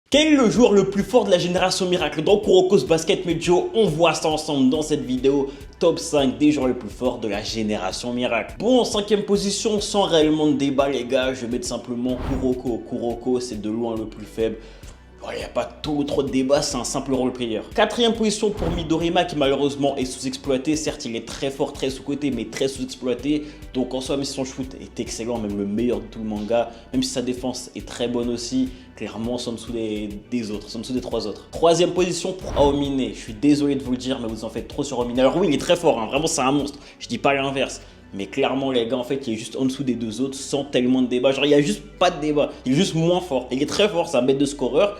Quel est le joueur le plus fort de la génération miracle dans Kuroko's Basket Mejo? On voit ça ensemble dans cette vidéo. Top 5 des joueurs les plus forts de la génération miracle. Bon, en 5ème position, sans réellement de débat les gars, je vais mettre simplement Kuroko. Kuroko, c'est de loin le plus faible. Il n'y a pas trop de débat, c'est un simple role player. 4ème position pour Midorima qui malheureusement est sous-exploité. Certes, il est très fort, très sous-coté, mais très sous-exploité. Donc en soi, même si son shoot est excellent, même le meilleur de tout le manga, même si sa défense est très bonne aussi, clairement, c'est en dessous des autres, c'est en dessous des 3 autres. 3ème position pour Aomine. Je suis désolé de vous le dire, mais vous en faites trop sur Aomine. Alors oui, il est très fort, hein, vraiment c'est un monstre. Je dis pas l'inverse. Mais clairement les gars, en fait, il est juste en dessous des deux autres sans tellement de débat. Genre, il n'y a juste pas de débat. Il est juste moins fort. Il est très fort, c'est un bête de scoreur,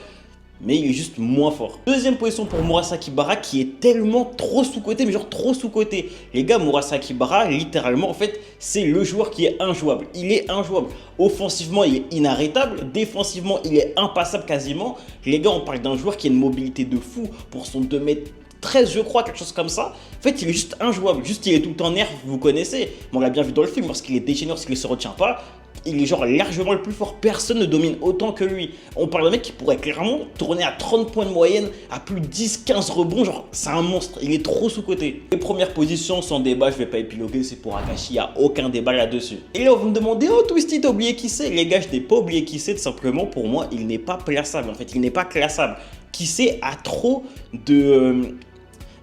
mais il est juste moins fort. 2ème position pour Murasaki Bara qui est tellement trop sous-coté, mais genre trop sous-coté. Les gars, Murasaki Bara, littéralement, en fait, c'est le joueur qui est injouable. Il est injouable. Offensivement, il est inarrêtable. Défensivement, il est impassable quasiment. Les gars, on parle d'un joueur qui a une mobilité de fou pour son 2m13, je crois, quelque chose comme ça. En fait, il est juste injouable. Juste, il est tout le temps nerf, vous connaissez. On l'a bien vu dans le film, lorsqu'il est déchaîné, lorsqu'il ne se retient pas. Il est genre largement le plus fort, personne ne domine autant que lui. On parle d'un mec qui pourrait clairement tourner à 30 points de moyenne, à plus de 10-15 rebonds, genre c'est un monstre, il est trop sous-coté. Les premières positions, sans débat, je vais pas épiloguer, c'est pour Akashi, il n'y a aucun débat là-dessus. Et là, vous me demandez, oh Twisty, t'as oublié qui c'est? Les gars, je n'ai pas oublié qui c'est, tout simplement, pour moi, il n'est pas plaçable, en fait, il n'est pas classable. Qui c'est a trop de...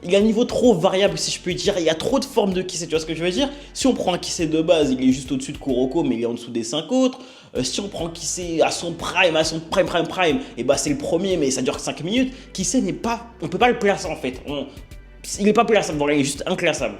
Il a un niveau trop variable, si je peux dire. Il y a trop de formes de Kisei, tu vois ce que je veux dire? Si on prend un Kisei de base, il est juste au-dessus de Kuroko, mais il est en dessous des 5 autres. Si on prend Kisei à son prime, et bah c'est le premier, mais ça dure que 5 minutes. Kisei n'est pas... On peut pas le placer en fait. Il n'est pas plaçable, voilà, il est juste inclassable.